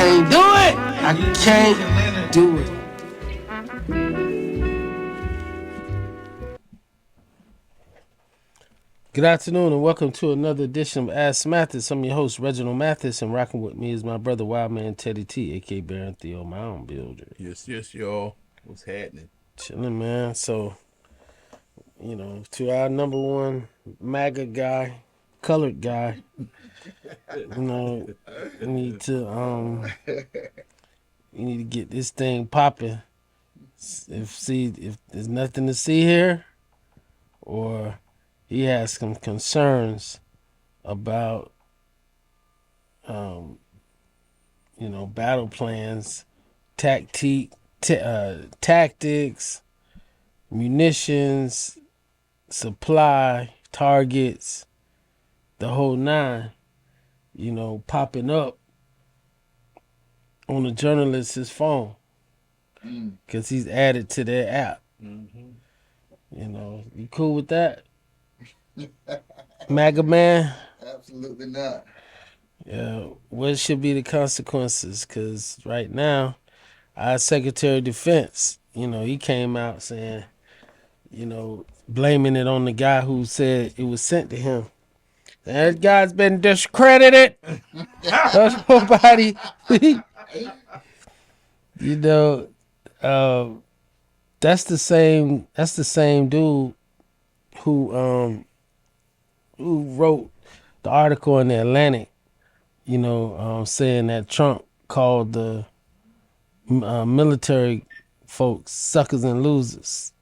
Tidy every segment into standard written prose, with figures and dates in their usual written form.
can't do it. I can't do it. Good afternoon and welcome to another edition of Ask Mathis. I'm your host, Reggie Mathis, and rocking with me is my brother, Wildman Teddy T, a.k.a. Baron Theo Mound-builder. Yes, y'all. What's happening? Chilling, man. So, to our number one MAGA guy, colored guy, we need to get this thing popping. If there's nothing to see here, or he has some concerns about, battle plans, tactics, munitions, supply, targets, the whole nine, popping up on the journalist's phone because he's added to their app. Mm-hmm. You cool with that? MAGA man? Absolutely not. Yeah, what should be the consequences? Because right now, our Secretary of Defense, he came out saying, blaming it on the guy who said it was sent to him. That guy's been discredited. Nobody, that's the same dude who wrote the article in the Atlantic, saying that Trump called the military folks suckers and losers.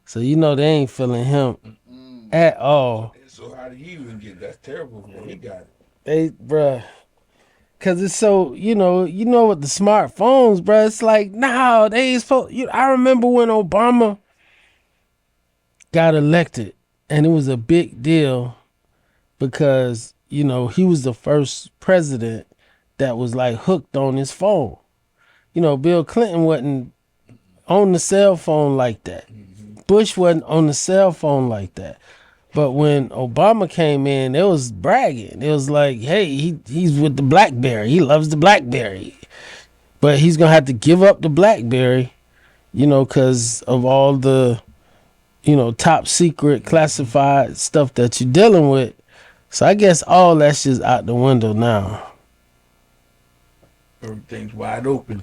So they ain't feeling him at all. So how did he even get that? Terrible when he got it. Cause it's so with the smartphones, bruh. It's like they ain't supposed. I remember when Obama got elected, and it was a big deal because he was the first president that was like hooked on his phone. Bill Clinton wasn't on the cell phone like that. Bush wasn't on the cell phone like that. But when Obama came in, it was bragging. It was like, hey, he's with the BlackBerry. He loves the BlackBerry. But he's going to have to give up the BlackBerry, because of all the, top secret classified stuff that you're dealing with. So I guess all that's just out the window now. Everything's wide open.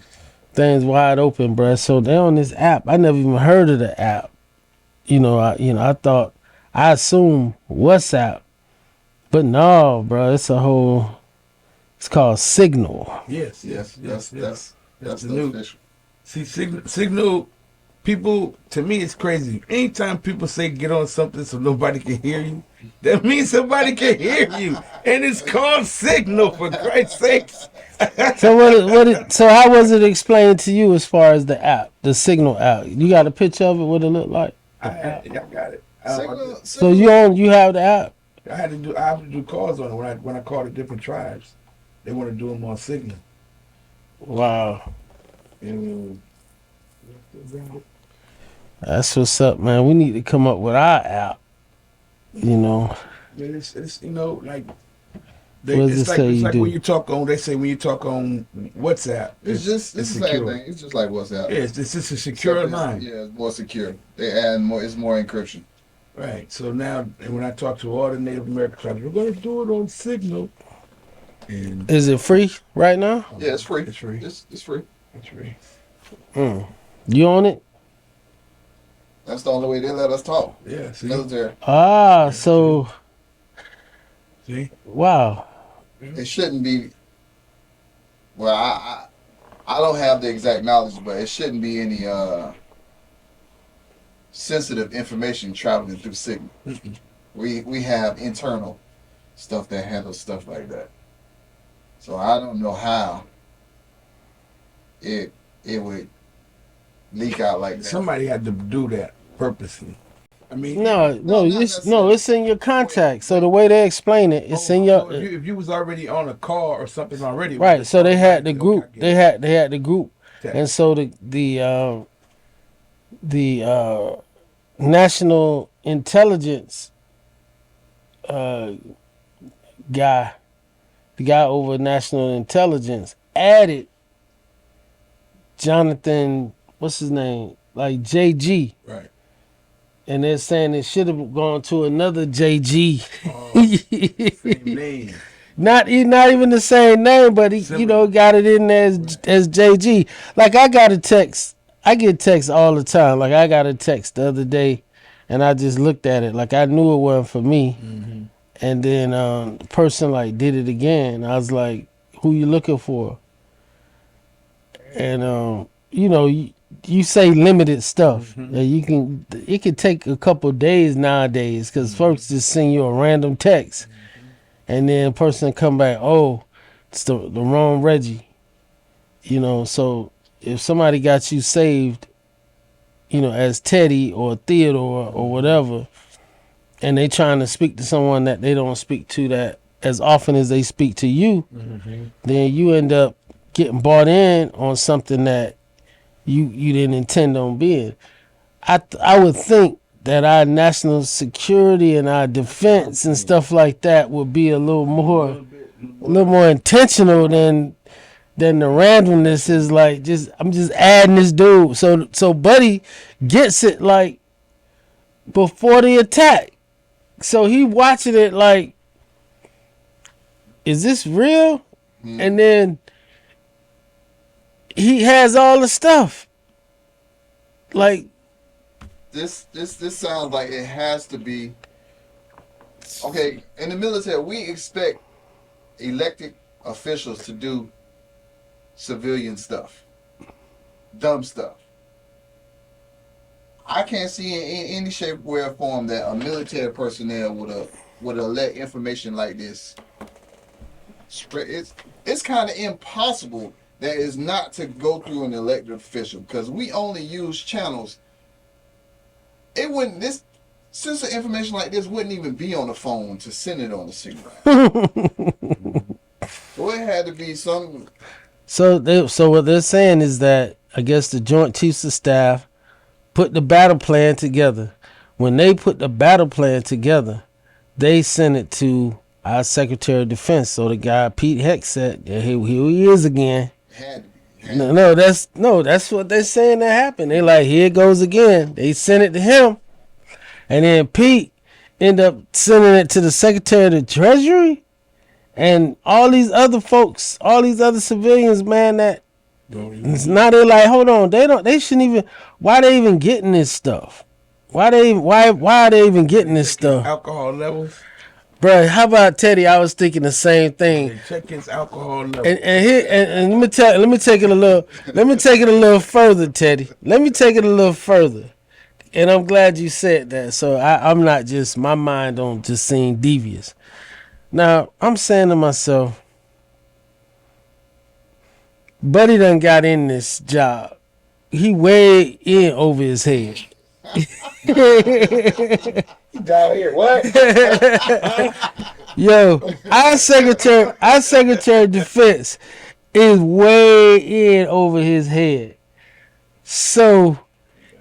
Things wide open, bruh. So they're on this app. I never even heard of the app. I assume WhatsApp, but no, bro. It's called Signal. Yes. That's the new official. See, Signal. People, to me, it's crazy. Anytime people say get on something so nobody can hear you, that means somebody can hear you, and it's called Signal, for Christ's sakes. So how was it explained to you as far as the app, the Signal app? You got a picture of it? What it look like? I got it. So you have the app? I have to do calls on it when I call the different tribes. They want to do them on Signal. Wow. That's what's up, man. We need to come up with our app. It's like. It's like when you talk on. They say when you talk on WhatsApp, it's the same thing. It's just like WhatsApp. Yeah, it's just a secure line. Yeah, it's more secure. They add more. It's more encryption. Right. So now, when I talk to all the Native American tribes, we're going to do it on Signal. And is it free right now? Yeah, it's free. It's free. It's free. It's free. You on it? That's the only way they let us talk. Yeah. See? Military. So. See? Wow. It shouldn't be. Well, I don't have the exact knowledge, but it shouldn't be any sensitive information traveling through Signal. We have internal stuff that handles stuff like that. So I don't know how it would leak out like that. Somebody had to do that purposely. I mean, it's in your contact. So the way they explain it, it's in your. If you was already on a call or something already, right? So they had the group. They had the group, and so the national intelligence guy, the guy over national intelligence, added Jonathan, what's his name? Like JG. Right. And they're saying it should have gone to another JG. Same name. Not even the same name, but he, got it in there as JG. Like I got a text. I get texts all the time. Like I got a text the other day, and I just looked at it. Like I knew it wasn't for me. Mm-hmm. And then the person like did it again. I was like, "Who you looking for?" And you say limited stuff. Mm-hmm. It could take a couple days nowadays because folks just send you a random text, and then a person come back, oh, it's the wrong Reggie. So if somebody got you saved, as Teddy or Theodore or whatever, and they trying to speak to someone that they don't speak to that as often as they speak to you, then you end up getting bought in on something that you didn't intend on being. I would think that our national security and our defense and stuff like that would be a little more intentional than the randomness is like I'm just adding this dude. So Buddy gets it like before the attack. So he watching it like, is this real? And then he has all the stuff. Like this sounds like it has to be okay. In the military, we expect elected officials to do civilian stuff, dumb stuff. I can't see in any shape, way, or form that a military personnel would have let information like this spread. It's kind of impossible that is not to go through an elected official because we only use channels. It wouldn't sensitive information like this wouldn't even be on the phone to send it on the signal. So it had to be some. So what they're saying is that I guess the Joint Chiefs of Staff put the battle plan together. When they put the battle plan together, they sent it to our Secretary of Defense. So the guy Pete Heck said, here he is again. That's what they're saying that happened. They like, here it goes again. They sent it to him, and then Pete ended up sending it to the Secretary of the Treasury, and all these other folks, all these other civilians, man. That now they're like, hold on, they shouldn't even. Why they even getting this stuff? Why are they even getting this stuff? Alcohol levels. Bruh, how about Teddy? I was thinking the same thing. They check his alcohol levels. And let me take it a little further, Teddy. Let me take it a little further. And I'm glad you said that. So I'm not just, my mind don't just seem devious. Now, I'm saying to myself, Buddy done got in this job. He way in over his head. Down here, what? Yo, our Secretary of Defense is way in over his head. So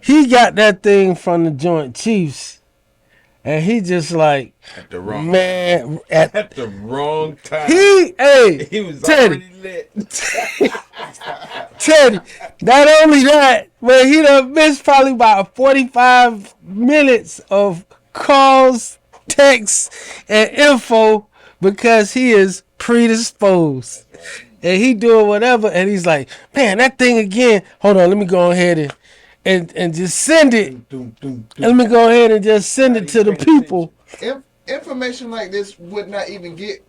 he got that thing from the Joint Chiefs, and he just like, at the wrong man, at the wrong time. He was Teddy, already lit. Teddy, not only that, but he done missed probably about 45 minutes of calls, texts, and info because he is predisposed. And he doing whatever, and he's like, man, that thing again. Hold on, let me go ahead and just send it. And let me go ahead and just send it to the people. Information like this would not even get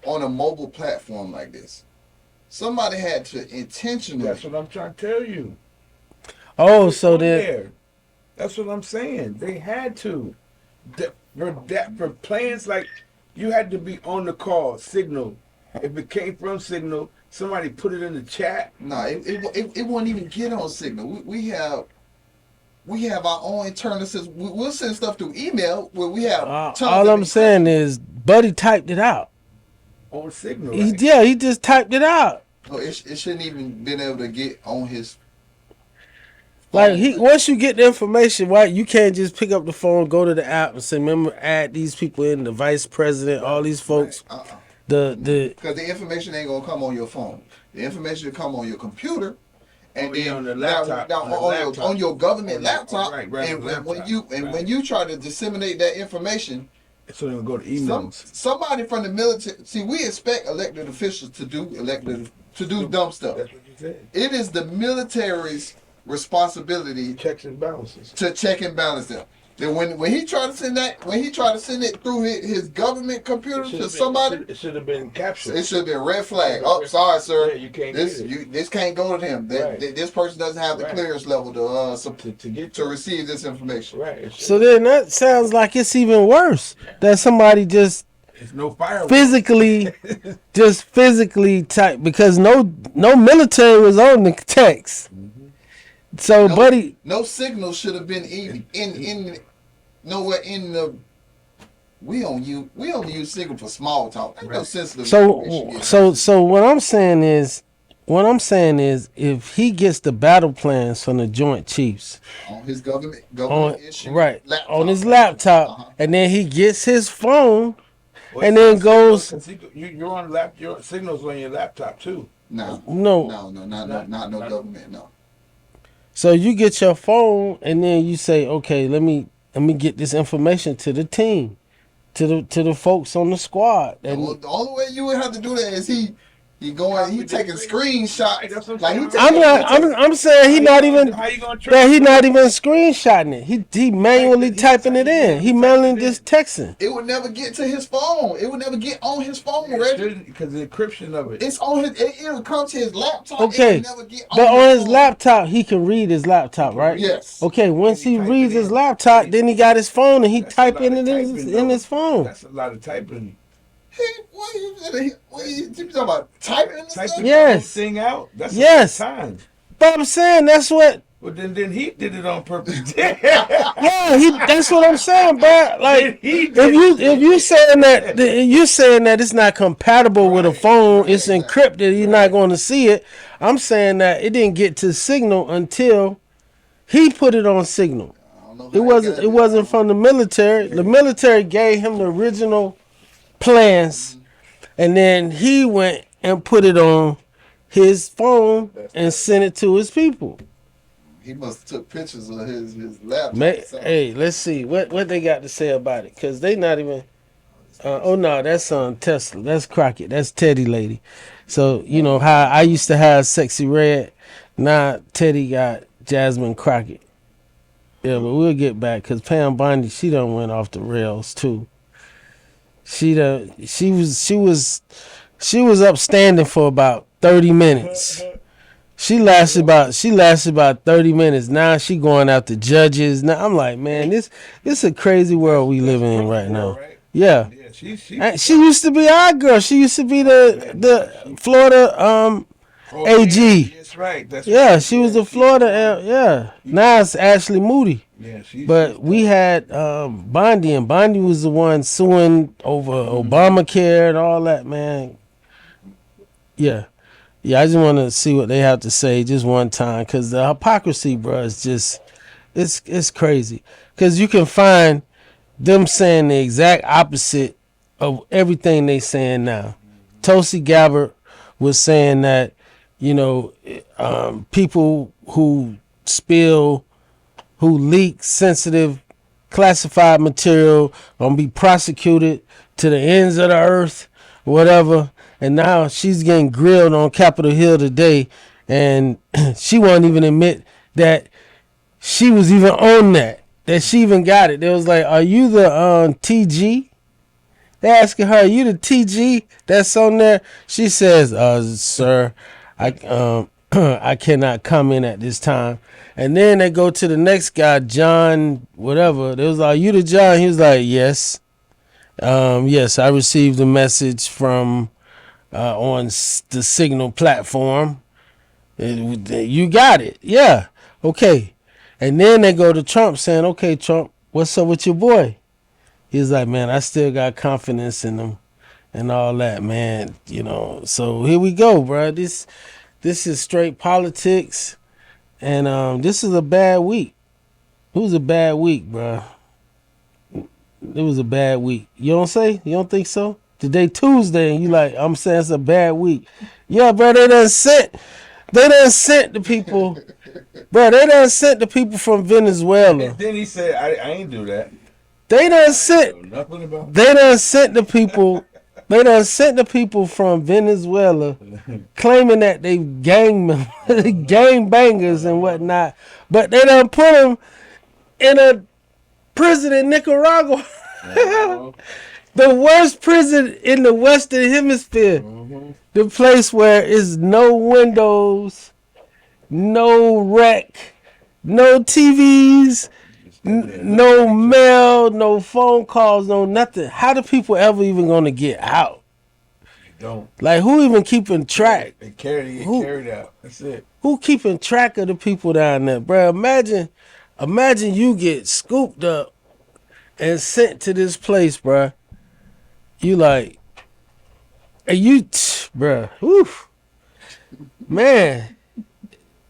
on a mobile platform like this. Somebody had to intentionally. That's what I'm trying to tell you. Oh, so then. That's what I'm saying. They had to. For plans like, you had to be on the call, Signal. If it came from Signal, somebody put it in the chat. Nah, it won't even get on Signal. We have our own internal system. We'll send stuff through email where we have. All I'm saying is, Buddy typed it out on Signal. Right? He just typed it out. Oh, it shouldn't even been able to get on his. Like once you get the information, why you can't just pick up the phone, go to the app, and say, "Remember, add these people in, the vice president, all these folks." Because the information ain't gonna come on your phone. The information will come on your computer, and then on the laptop, on your government laptop. Right, and laptop, when you try to disseminate that information, so they're gonna go to emails. Somebody from the military. See, we expect elected officials to do dumb stuff. That's what you said. It is the military's responsibility Checks and balances. to check and balance them. Then when he tried to send it through his government computer to somebody, It should have been captured. it should have been red flag. Oh, sorry, sir. Yeah, you can't This get it. this can't go to him. Right. This person doesn't have the Right. clearance level to get to receive this information. right. So then that sounds like it's even worse. That somebody just It's no fire. physically type, because no military was on the text. So No, buddy, no signal should have been nowhere in the. We only use signal for small talk. Ain't no sensitive information yet. so what I'm saying is if he gets the battle plans from the Joint Chiefs On his government on issue, right laptop. on his laptop, Uh-huh. and then he gets his phone, Well, and it's then on goes Signal, 'cause you're on your signals on your laptop too. No, no. not no government. No. So you get your phone, and then you say, okay, let me get this information to the team, to the folks on the squad. And Well, the only way you would have to do that is he taking screenshots. That's what Like I'm he saying. I'm saying he not even How you gonna that he not even screenshotting it. He manually typing it in. He manually just texting. It would never get to his phone. It would never get on his phone, Reggie. Because the encryption of it. It's on his. It would come to his laptop. Okay, It would never get but on his phone. laptop he can read his laptop, right? Yes. Okay, once he Type reads it his in. laptop, then he got his phone and he That's a typing lot it of in typing, in though. his phone. That's a lot of typing. Hey, what you talking about? Typing and stuff? Typing Yes. the whole thing out. That's Yes. a lot of time. But I'm saying that's what. Well, then he did it on purpose. Yeah, that's what I'm saying, bro. Like He did if you saying that it's not compatible with a phone, it's encrypted, you're not going to see it. I'm saying that it didn't get to Signal until he put it on Signal. I don't know It how he got wasn't from the military. The military gave him the original plans, and then he went and put it on his phone and sent it to his people. He must have took pictures of his laptop. or something. Hey, let's see what they got to say about it, because they not even. Oh no, that's on Tesla. That's Crockett. That's Teddy lady. So you know how I used to have Sexy Red. Now Teddy got Jasmine Crockett. Yeah, but we'll get back, because Pam Bondi, she done went off the rails too. She was upstanding for about 30 minutes. She lasted about 30 minutes. Now she going after judges. Now I'm like, man, this is a crazy world we living in right now. Yeah. Yeah, She used to be our girl. She used to be the Florida AG. That's right. That's Yeah, right. she was the Florida. Yeah. Now it's Ashley Moody. Yeah, But we had Bondi, and Bondi was the one suing over Obamacare and all that, man. Yeah. Yeah, I just want to see what they have to say just one time, because the hypocrisy, bro, is just, it's crazy. Because you can find them saying the exact opposite of everything they saying now. Tulsi Gabbard was saying that, you know, people who leak sensitive classified material gonna be prosecuted to the ends of the earth, whatever. And now she's getting grilled on Capitol Hill today, and she won't even admit that she was even on that she even got it. They was like, are you the TG? They asking her, are you the TG that's on there? She says, sir, I cannot comment at this time. And then they go to the next guy, John, whatever. They was like, are you the John? He was like, yes. Yes, I received a message from on the Signal platform. You got it. Yeah. Okay. And then they go to Trump saying, okay, Trump, what's up with your boy? He's like, man, I still got confidence in him and all that, man. You know, so here we go, bro. This is straight politics. And this is a bad week. It was a bad week, bro. It was a bad week. You don't say? You don't think so? Today Tuesday, and you like, I'm saying it's a bad week. Yeah, bro, they done sent the people, bro, they done sent the people from Venezuela. And then he said, I ain't do that. They done sent, Nothing about they done sent the people, they done sent the people from Venezuela claiming that they gang bangers and whatnot, but they done put them in a prison in Nicaragua. The worst prison in the Western Hemisphere. The place where is no windows, no rec, no TVs, no mail, no phone calls, no nothing. How the people ever even gonna get out? Don't. Like, who even keeping track? They carried out. That's it. Who keeping track of the people down there, bro? Imagine you get scooped up and sent to this place, bro. You like, and you, bro, oof, man,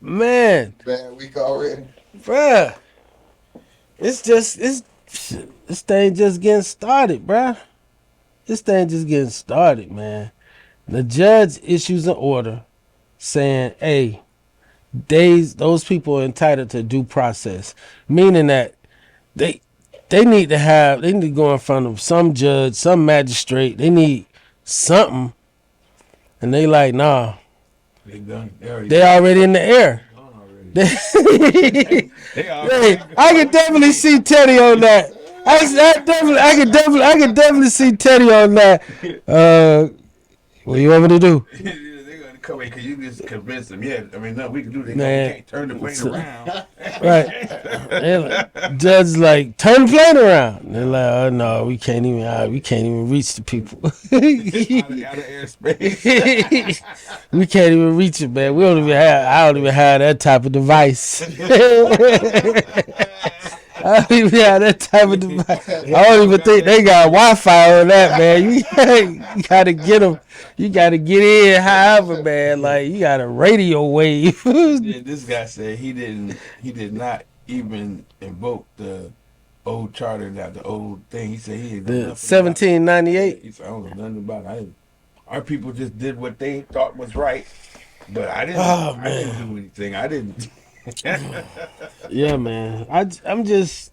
Bad week already. bro. This thing just getting started, bro. This thing just getting started, man. The judge issues an order saying, hey, those people are entitled to due process, meaning that they need to go in front of some judge, some magistrate. They need something, and they like, nah, They done. they already in the air. They already. I can definitely see Teddy on that. I can definitely see Teddy on that. What you want me to do? They're gonna come in because you just convince them. Yeah, I mean, nothing we can do. They Man. can't turn the plane around. Right. Judge like, turn the plane around. They're like, oh no, we can't even reach the people. Out of airspace. We can't even reach it, man. I don't even have that type of device. I don't even have that type of device. I don't even think they got Wi-Fi on that, man. You gotta get them. You gotta get in, however, man. Like, you got a radio wave. Yeah, this guy said he did not even invoke the old charter, that the old thing. He said he didn't know The nothing about it. 1798. He said, I don't know nothing about it. Our people just did what they thought was right, but I didn't. Oh, I didn't do anything. I didn't. Yeah, man. I'm just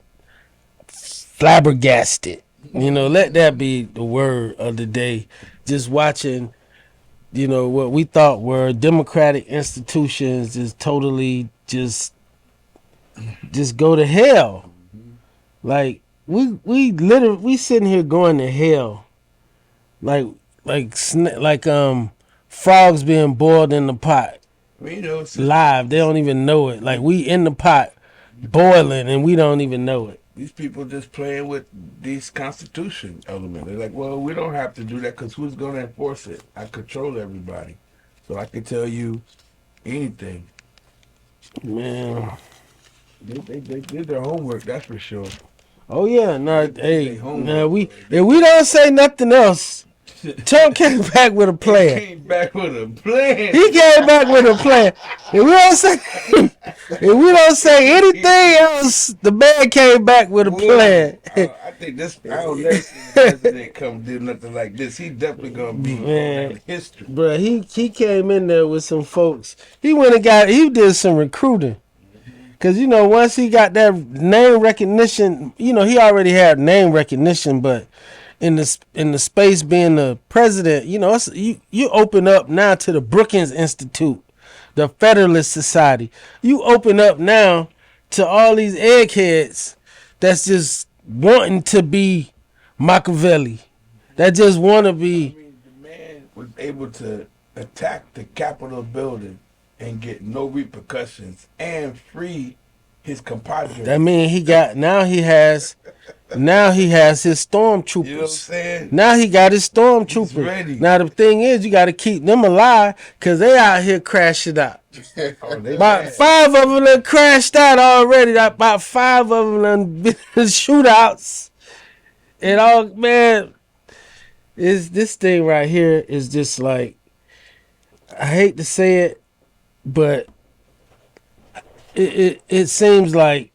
flabbergasted. You know, let that be the word of the day. Just watching, you know, what we thought were democratic institutions is totally just go to hell. Like, we sitting here going to hell. Like frogs being boiled in the pot. Well, you know, Live. They don't even know it. Like, we in the pot boiling and we don't even know it. these people just playing with these constitution elements. They're like, well, we don't have to do that because who's going to enforce it? I control everybody, so I can tell you anything. Man. They did their homework, that's for sure. Oh yeah, no, They hey, homework. no, if we don't say nothing else, Trump came back with a plan. Came back with a plan. He came back with a plan. If we don't say anything else, the man came back with a plan. I think this. I don't never see the president come do nothing like this. He definitely gonna be in history. Bro, he came in there with some folks. He did some recruiting. Cause you know, once he got that name recognition, you know, he already had name recognition, but in the space being the president, you know, you open up now to the Brookings Institute, the Federalist Society. You open up now to all these eggheads that's just wanting to be Machiavelli, that just want to be. I mean, the man was able to attack the Capitol building and get no repercussions and free his compadre. That mean he has his stormtroopers. You know what I'm saying? Now he got his He's stormtroopers. ready. Now the thing is, you got to keep them alive because they out here crashing out. Oh, they About bad. 5 of them done crashed out already. About 5 of them done been in shootouts. And all, man, this thing right here is just like, I hate to say it, but it seems like,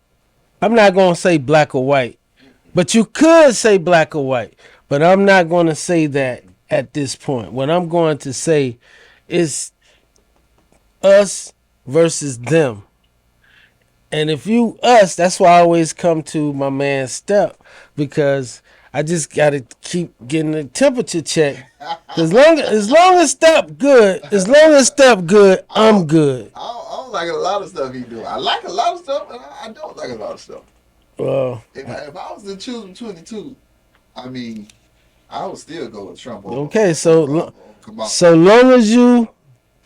I'm not going to say black or white, but you could say black or white, but I'm not going to say that at this point. What I'm going to say is us versus them. And if you us, that's why I always come to my man Step, because I just gotta keep getting the temperature check. As long as Step good, I'm good. I don't like a lot of stuff he do. I like a lot of stuff, and I don't like a lot of stuff. Well, If I was to choose between the two, I mean, I would still go with Trump. okay, so Kamala. so long as you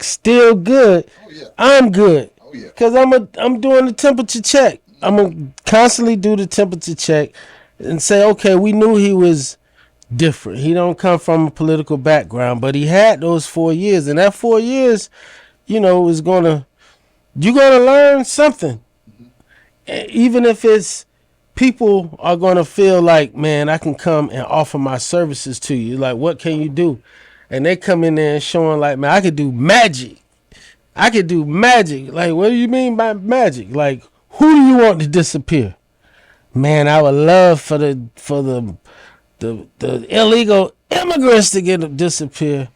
still good, Oh yeah. I'm good. Oh yeah. Cause I'm doing the temperature check. I'm gonna constantly do the temperature check and say, okay, we knew he was different. He don't come from a political background, but he had those 4 years, and that 4 years, you're gonna learn something. Even if it's people are gonna feel like, man, I can come and offer my services to you. Like, what can you do? And they come in there and showing like, man, I could do magic. Like, what do you mean by magic? Like, who do you want to disappear? Man, I would love for the illegal immigrants to disappear.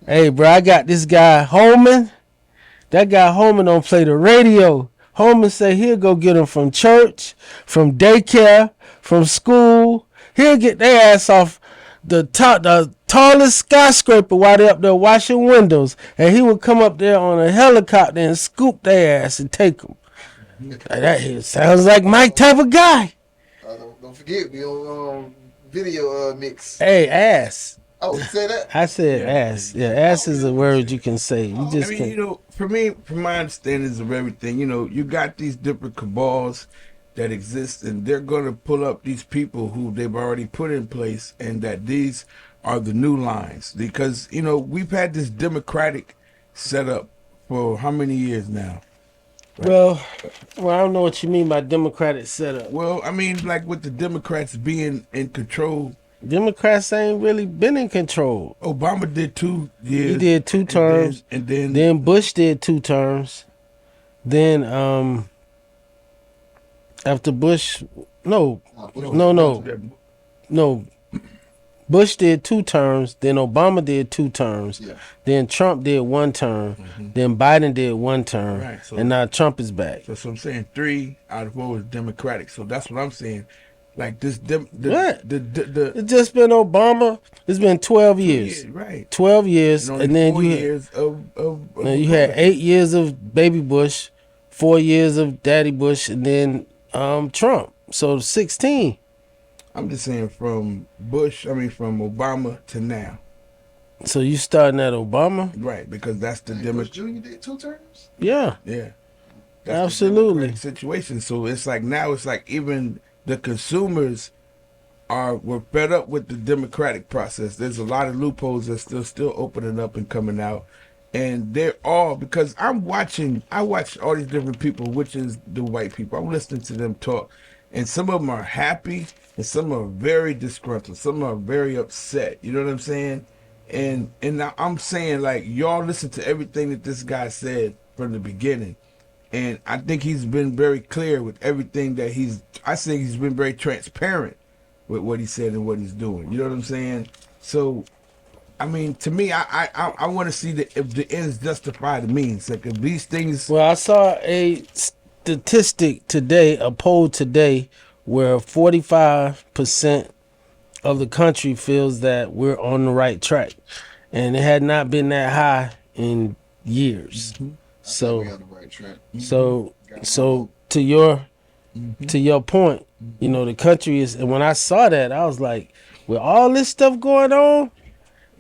Hey, bro, I got this guy Holman. That guy Holman don't play the radio. Holman say he'll go get them from church, from daycare, from school. He'll get their ass off the tallest skyscraper while they up there washing windows, and he would come up there on a helicopter and scoop their ass and take them. That here sounds like my type of guy. Don't forget we on video mix. Hey, ass. Oh, you say that? I said ass. Yeah, ass is a word you can say. You I just mean, can't. for me, from my understandings of everything, you got these different cabals that exist, and they're going to pull up these people who they've already put in place, and that these are the new lines. Because, we've had this democratic setup for how many years now? Well, I don't know what you mean by democratic setup. Well, I mean, like with the Democrats being in control. Democrats ain't really been in control. Obama did 2 years. He did 2 terms. And then Bush did 2 terms. Then after Bush, no. Bush did 2 terms. Then Obama did 2 terms. Yeah. Then Trump did 1 term. Then Biden did 1 term. Right, so- and now Trump is back. So I'm saying 3 out of 4 was Democratic. So that's what I'm saying. Like this, What? the It's just been Obama. It's been 12 years. right? 12 years, only and then 4 you years of you had 8 years of Baby Bush, 4 years of Daddy Bush, and then Trump. So 16. I'm just saying from Obama to now, So you starting at Obama? right? Because that's the Bush Democrat. Jr. did 2 terms. Yeah, Yeah, absolutely. the situation. So it's like now it's like even the consumers were fed up with the democratic process. There's a lot of loopholes that's still opening up and coming out, and they're all because I watch all these different people, which is the white people. I'm listening to them talk, and some of them are happy, and some are very disgruntled. Some are very upset. You know what I'm saying? And now I'm saying, like, y'all listen to everything that this guy said from the beginning. And I think he's been very clear with everything that I think he's been very transparent with what he said and what he's doing. You know what I'm saying? So, I mean, to me, I want to see that if the ends justify the means. Like, if these things... Well, I saw a statistic today, a poll today, where 45% of the country feels that we're on the right track. And it had not been that high in years. I So... think we on the right track. So to your point, the country is, and when I saw that, I was like, with all this stuff going on,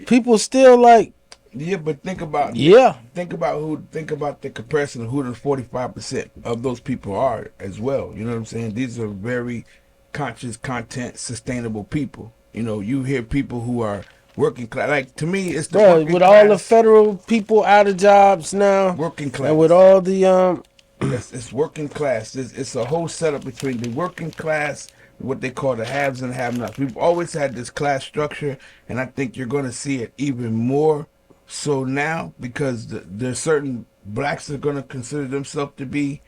people still like, Yeah, but think about yeah, think about the comparison of who the 45% of those people are as well. You know what I'm saying? These are very conscious, content, sustainable people. You hear people who are working class. Like, to me, it's the bro, working with class, all the federal people out of jobs now, working class. and with all the Yes, it's working class. It's a whole setup between the working class, what they call the haves and have-nots. We've always had this class structure, and I think you're going to see it even more so now because there's certain blacks that are going to consider themselves to be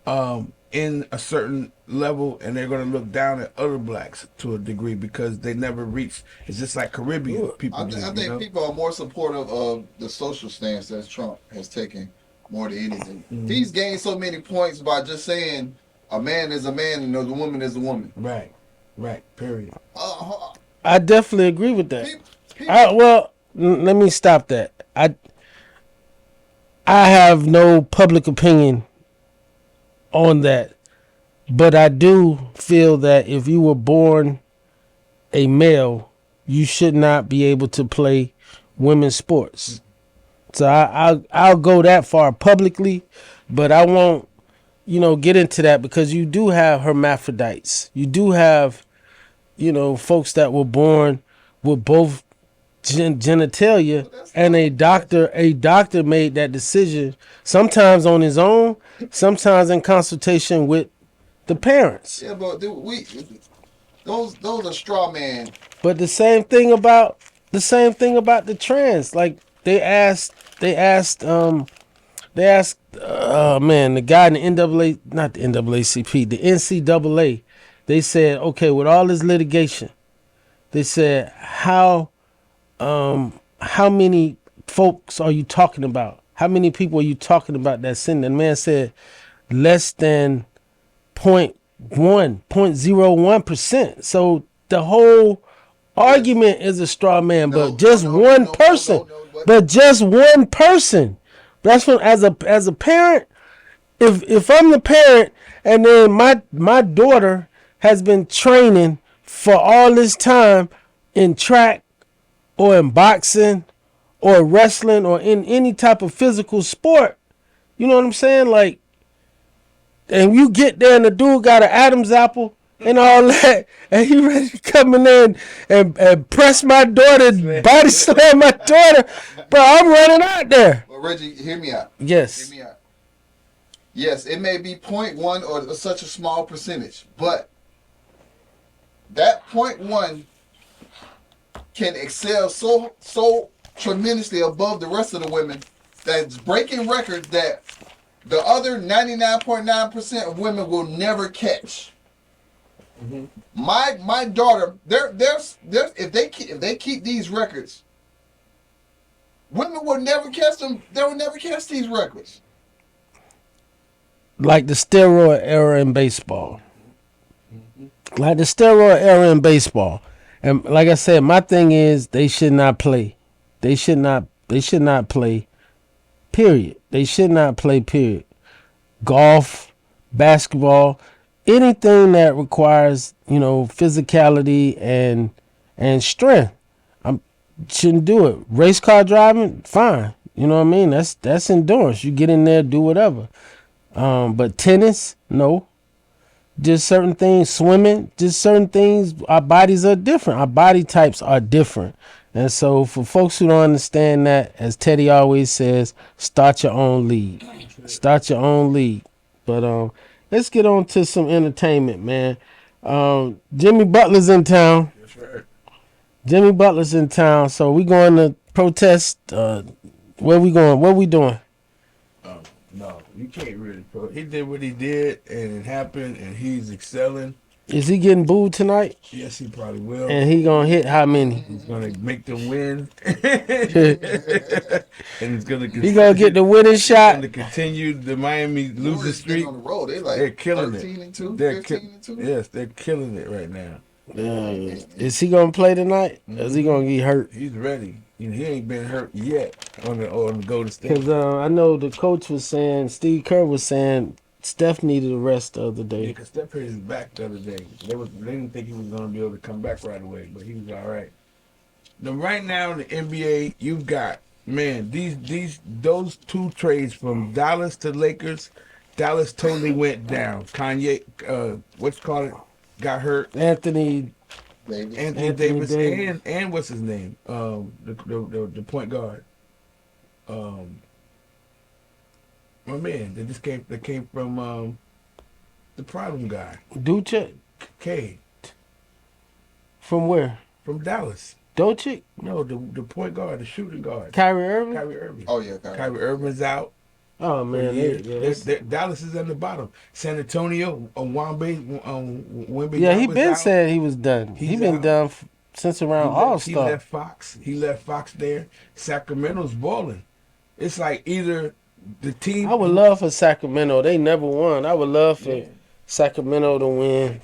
in a certain level, and they're going to look down at other blacks to a degree because they never reached. It's just like Caribbean people I, do. I think people are more supportive of the social stance that Trump has taken more than anything. He's gained so many points by just saying a man is a man and a woman is a woman. Right. Period. I definitely agree with that. People, Well, let me stop that. I have no public opinion on that, but I do feel that if you were born a male, you should not be able to play women's sports. So I'll go that far publicly, but I won't, get into that because you do have hermaphrodites. You do have, folks that were born with both genitalia, and a doctor made that decision, sometimes on his own, sometimes in consultation with the parents. yeah, but those are straw man. But the same thing about the trans. Like they asked the guy in the NAA, not the NAACP, the NCAA. They said, okay, with all this litigation, they said, how many folks are you talking about? How many people are you talking about that sin? The man said less than 0.01%. So the whole argument is a straw man, but just one person. But just one person. That's when, as a parent, if I'm the parent and then my daughter has been training for all this time in track or in boxing or wrestling or in any type of physical sport, you know what I'm saying? Like, and you get there and the dude got an Adam's apple and all that, and he ready to come in there and press my daughter, body slam my daughter, bro, I'm running out there. Well, Reggie, hear me out. Yes. Hear me out. Yes, it may be 0.1 or such a small percentage, but that 0.1 can excel so tremendously above the rest of the women that's breaking records that the other 99.9% of women will never catch. Mm-hmm. My daughter, there's if they keep these records, women will never catch them. They will never catch these records. Like the steroid era in baseball. Like the steroid era in baseball. And like I said, my thing is they should not play. They should not play. Period. They should not play, period. Golf, basketball, anything that requires, physicality and strength. I shouldn't do it. Race car driving, fine. You know what I mean? That's endurance. You get in there, do whatever. But tennis, no. Just certain things, swimming, just certain things, our bodies are different. Our body types are different. And so for folks who don't understand that, as Teddy always says, start your own league. Start your own league. But let's get on to some entertainment, man. Jimmy Butler's in town. That's right. Jimmy Butler's in town. So we going to protest. Where we going? What we doing? No, you can't really. He did what he did, and it happened, and he's excelling. Is he getting booed tonight? Yes, he probably will. And he gonna hit how many? He's gonna make them win, and he's gonna. He gonna get the winning shot. Gonna continue the Miami losing streak. On the road. They're killing 13 it. and 2, They're 15 and 2. Yes, they're killing it right now. Is he gonna play tonight? Or is he gonna get hurt? He's ready. He ain't been hurt yet on the Golden State. Because I know the coach was saying, Steve Kerr was saying, Steph needed a rest the other Yeah, day. because Steph hurt his back the other day. They didn't think he was going to be able to come back right away, but he was all right. Now, right now in the NBA, you've got, man, those two trades from Dallas to Lakers. Dallas totally went down. Kanye, got hurt. Anthony Davis. Davis. And what's his name? The point guard. My man, they came from the problem guy. Ducek? K. From where? From Dallas. Doncic? No, the point guard, the shooting guard. Kyrie Irving? Kyrie Irving. Oh yeah, Kyrie Irving's out. Oh for man, years. Dallas is at the bottom. San Antonio, yeah, he Wembenyama's been out. said he was done. He He's been out. done since around All He Star. left Fox. He left Fox there. Sacramento's balling. It's like either the team. I would love for Sacramento. They never won. I would love for Yeah. Sacramento to win.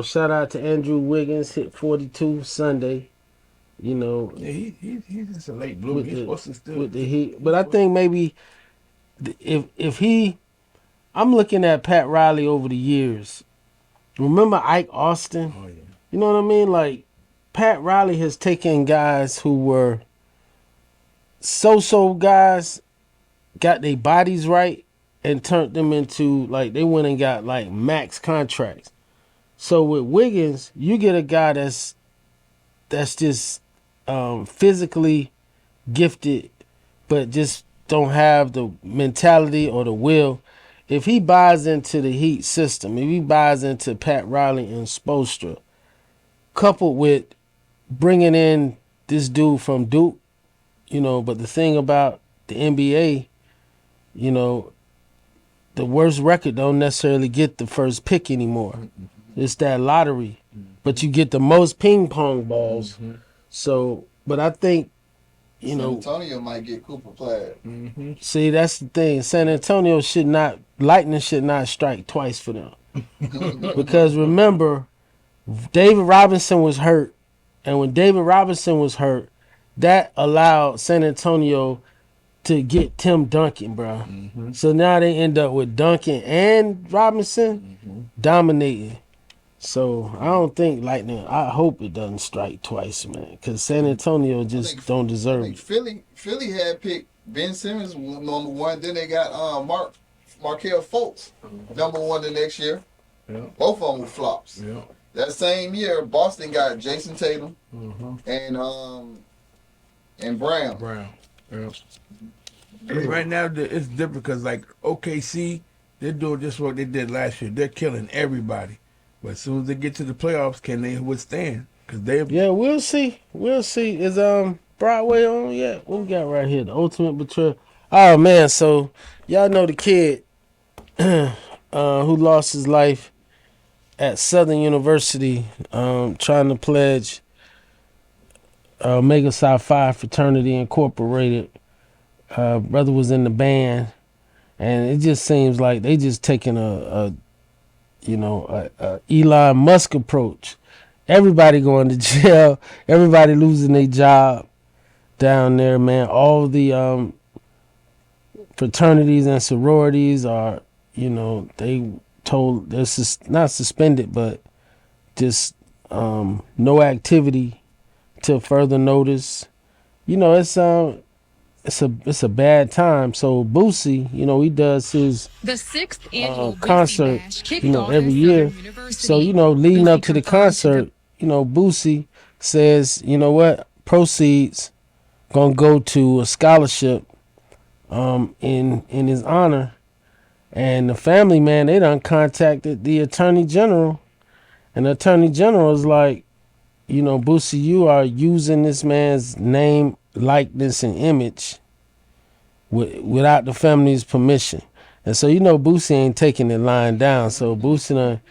Shout out to Andrew Wiggins, hit 42 Sunday. Yeah, he's just a late bloomer. with He's the supposed to still with the Heat. But I think maybe if he, I'm looking at Pat Riley over the years. Remember Ike Austin? Oh yeah. You know what I mean? Like Pat Riley has taken guys who were so guys, got their bodies right, and turned them into like they went and got like max contracts. So with Wiggins, you get a guy that's just physically gifted, but just don't have the mentality or the will. If he buys into the Heat system, if he buys into Pat Riley and Spoelstra, coupled with bringing in this dude from Duke, but the thing about the NBA, the worst record don't necessarily get the first pick anymore. It's that lottery, but you get the most ping pong balls. So, but I think, San Antonio might get Cooper Platt. see, that's the thing. San Antonio lightning should not strike twice for them. Because remember, David Robinson was hurt. And when David Robinson was hurt, that allowed San Antonio to get Tim Duncan, bro. So now they end up with Duncan and Robinson dominating. So I don't think lightning. I hope it doesn't strike twice, man. Because San Antonio just don't deserve it. Philly had picked Ben Simmons number one. Then they got Markelle Fultz number one the next year. Yeah. Both of them were flops. Yeah. That same year, Boston got Jason Tatum and Brown. Yeah. Right now it's different because like OKC, they're doing just what they did last year. They're killing everybody. But as soon as they get to the playoffs, can they withstand? Yeah, we'll see. We'll see. Is Broadway on yet? What we got right here? The Ultimate Betrayal. Oh man, so y'all know the kid who lost his life at Southern University, trying to pledge Omega Psi Phi Fraternity Incorporated. Brother was in the band, and it just seems like they just taking a Elon Musk approach. Everybody going to jail. Everybody losing their job down there, man. All the fraternities and sororities are, they told they're not suspended, but just no activity till further notice. It's a bad time. So Boosie, he does his the sixth annual concert, Bash kicked off every at year. Southern University. So leading Boosie up to the confirmed concert, Boosie says, what, proceeds gonna go to a scholarship in his honor. And the family, man, they done contacted the Attorney General, and the Attorney General is like, Boosie, you are using this man's name, likeness, and image without the family's permission. And so Boosie ain't taking it lying down. So Boosie done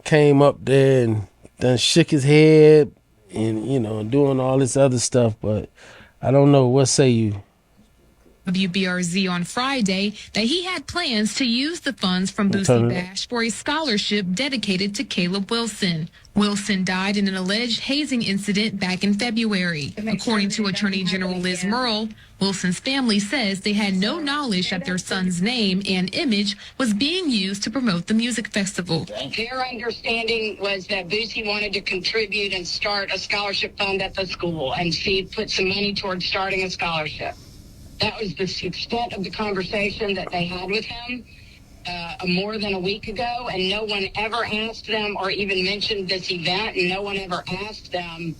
came up there and done shook his head and doing all this other stuff. But I don't know. What say you? WBRZ on Friday that he had plans to use the funds from Boosie Bash for a scholarship dedicated to Caleb Wilson. Wilson died in an alleged hazing incident back in February. According to Attorney General Liz Murrell, Wilson's family says they had no knowledge that their son's name and image was being used to promote the music festival. Their understanding was that Boosie wanted to contribute and start a scholarship fund at the school, and she put some money towards starting a scholarship. That was the extent of the conversation that they had with him more than a week ago, and no one ever asked them or even mentioned this event, and no one ever asked them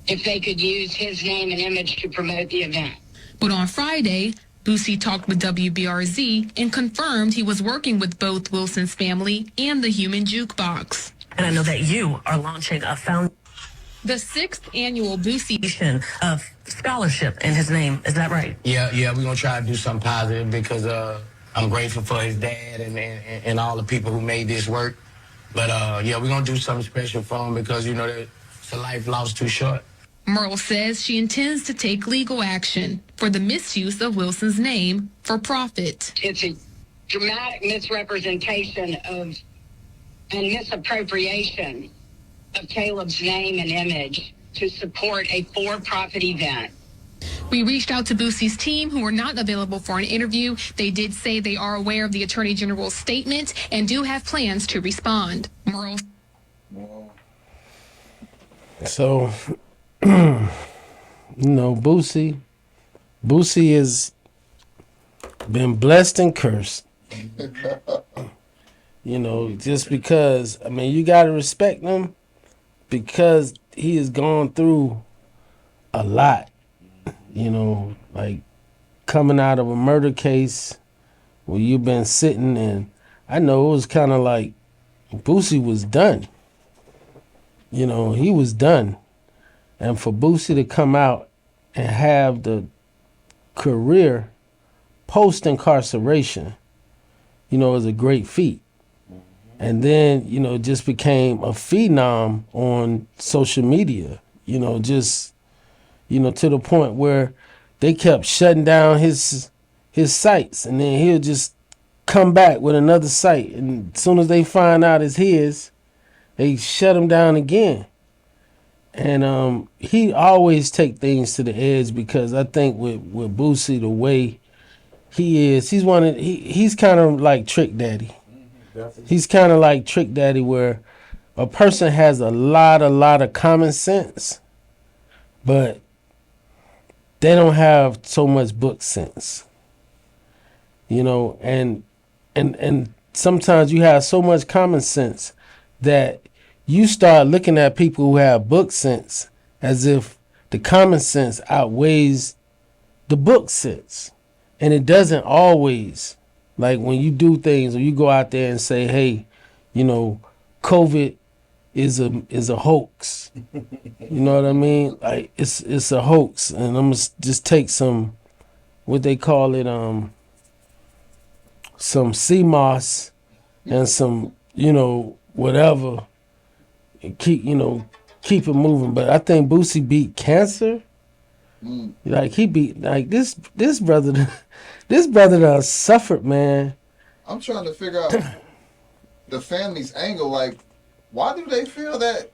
if they could use his name and image to promote the event. But on Friday, Boosie talked with WBRZ and confirmed he was working with both Wilson's family and the Human Jukebox. And I know that you are launching a foundation. The 6th annual Boosie of scholarship in his name. Is that right? Yeah, we're gonna try to do something positive because I'm grateful for his dad and all the people who made this work. But yeah, we're gonna do something special for him because it's a life lost too short. Merle says she intends to take legal action for the misuse of Wilson's name for profit. It's a dramatic misrepresentation of and misappropriation of Caleb's name and image to support a for-profit event. We reached out to Boosie's team, who were not available for an interview. They did say they are aware of the Attorney General's statement and do have plans to respond. Merle. So, Boosie has been blessed and cursed. Just because, you got to respect him because he has gone through a lot, like coming out of a murder case where you've been sitting, and I know it was kind of like Boosie was done. He was done. And for Boosie to come out and have the career post-incarceration, is a great feat. And then, just became a phenom on social media, to the point where they kept shutting down his sites. And then he'll just come back with another site. And as soon as they find out it's his, they shut him down again. And he always take things to the edge because I think with Boosie, the way he is, he's kind of like Trick Daddy. He's kind of like Trick Daddy, where a person has a lot of common sense, but they don't have so much book sense. And sometimes you have so much common sense that you start looking at people who have book sense as if the common sense outweighs the book sense. And it doesn't always. Like when you do things or you go out there and say, hey, COVID is a hoax. You know what I mean? Like it's a hoax. And I'm gonna just take some, what they call it, some sea moss and some, whatever, and keep it moving. But I think Boosie beat cancer. Like he beat this brother. This brother done suffered, man. I'm trying to figure out the family's angle. Like, why do they feel that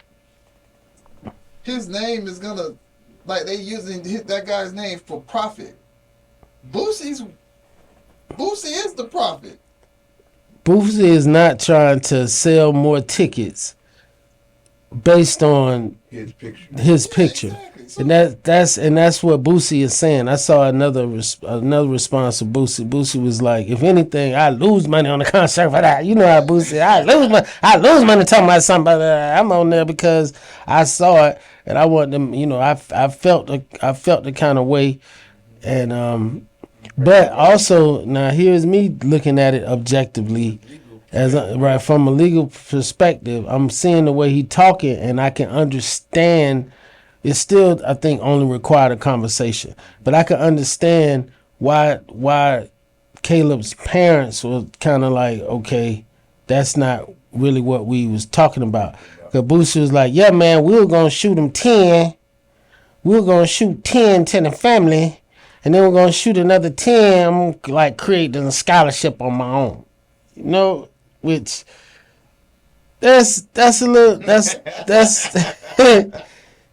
his name is gonna, like, they using that guy's name for profit? Boosie is the profit. Boosie is not trying to sell more tickets based on his picture. Exactly. So, And that's what Boosie is saying. I saw another response to Boosie. Boosie was like, if anything, I lose money on the concert for that. You know how Boosie, I lose money talking about something. I'm on there because I saw it and I want them. I felt the kind of way, and but also now here's me looking at it objectively. Right from a legal perspective, I'm seeing the way he talking, and I can understand. It still, I think, only required a conversation, but I can understand why Caleb's parents were kind of like, okay, that's not really what we was talking about. Because Boosie was like, yeah, man, we were gonna shoot him 10. We were gonna shoot 10 to the family, and then we're gonna shoot another 10. I'm like creating a scholarship on my own, which that's a little that's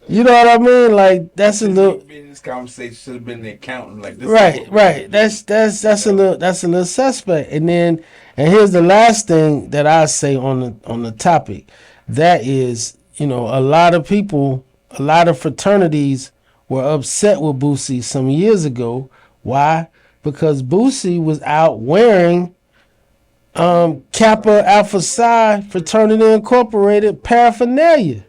you know what I mean? Like that's a little. This conversation should have been the accountant. Like this. Right. That's a little suspect. And here's the last thing that I say on the topic. That is, a lot of people, a lot of fraternities were upset with Boosie some years ago. Why? Because Boosie was out wearing Kappa Alpha Psi Fraternity Incorporated paraphernalia.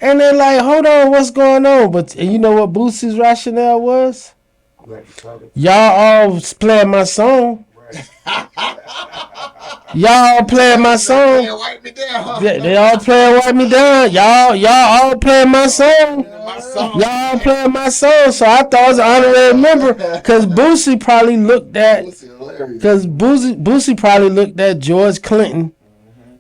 And they're like, hold on, what's going on? But you know what Boosie's rationale was? Y'all all playing my song. Y'all playing my song. Wipe me down. They all playing Wipe Me Down. Y'all all playing my song. Y'all playing my song. So I thought it was an honorary member because Boosie probably looked at George Clinton,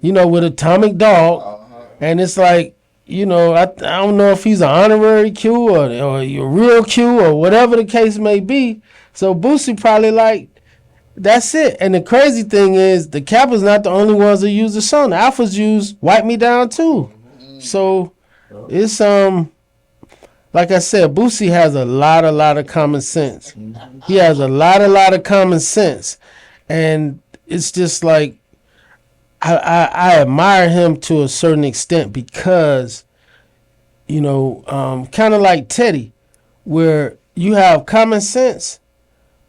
with Atomic Dog, and it's like, I don't know if he's an honorary Q or a real Q or whatever the case may be. So Boosie probably like, that's it. And the crazy thing is, the Kappas not the only ones that use the song. The Alphas use Wipe Me Down too. So it's like I said, Boosie has a lot of common sense. He has a lot of common sense, and it's just like I admire him to a certain extent because, kind of like Teddy, where you have common sense.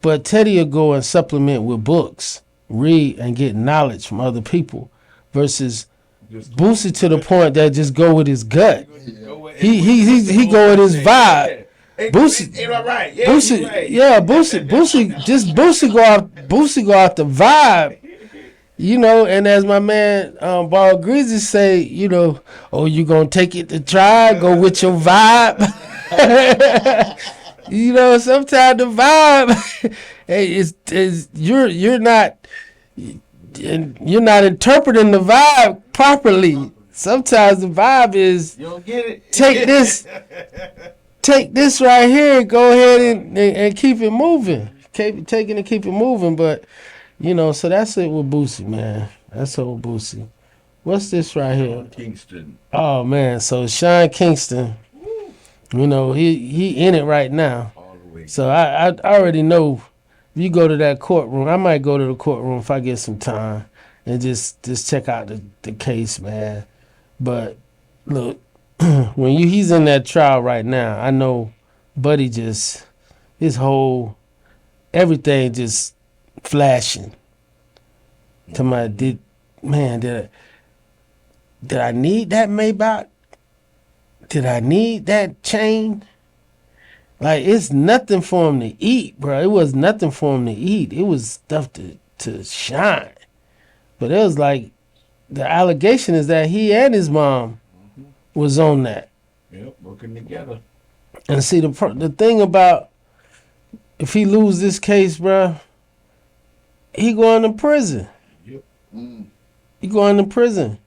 But Teddy will go and supplement with books, read, and get knowledge from other people, versus Boosie to the point that just go with his gut. He go with his vibe. Boosie go out the vibe. And as my man Ball Greasy say, you gonna take it to try, go with your vibe. Sometimes the vibe, is you're not interpreting the vibe properly. Sometimes the vibe is, You don't get it. take this right here and go ahead and keep it moving. Keep it moving. But so that's it with Boosie, man. That's it with Boosie. What's this right here? Kingston. Oh man, so Sean Kingston. He in it right now. All the way. So I already know if you go to that courtroom, I might go to the courtroom if I get some time and just check out the case, man. But look, when he's in that trial right now, I know Buddy his whole everything just flashing. To my did I need that Maybach? Did I need that chain? Like, it's nothing for him to eat, bro. It was nothing for him to eat. It was stuff to shine. But it was like, the allegation is that he and his mom was on that. Yep, working together. And see, the thing about, if he lose this case, bro, he going to prison. Yep. He going to prison.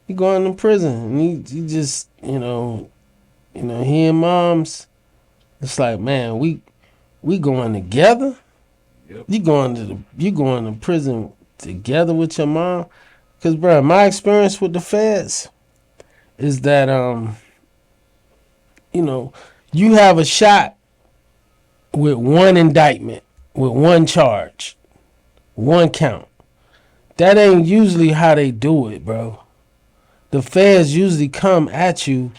And he just, he and moms, it's like, man, we going together. Yep. You going to prison together with your mom? Cause, bro, my experience with the feds is that you have a shot with one indictment, with one charge, one count. That ain't usually how they do it, bro. The feds usually come at you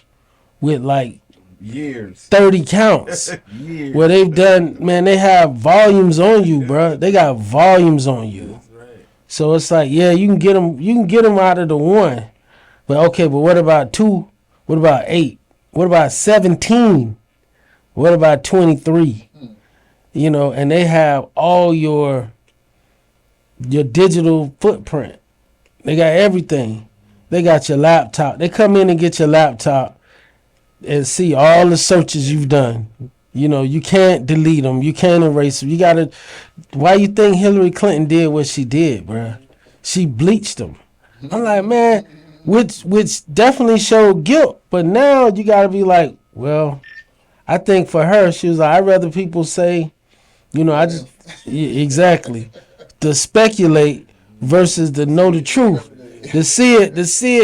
with like Years. 30 counts. Years. Where they've done, man, they have volumes on you, bro. They got volumes on you. That's right. So it's like, yeah, you can get them out of the one. But okay, but what about 2? What about 8? What about 17? What about 23? And they have all your digital footprint. They got everything. They got your laptop. They come in and get your laptop and see all the searches you've done. You can't delete them. You can't erase them. You gotta. Why you think Hillary Clinton did what she did, bruh? She bleached them. I'm like, man, which definitely showed guilt. But now you gotta be like, well, I think for her, she was like, I'd rather people say, exactly, to speculate versus to know the truth, to see it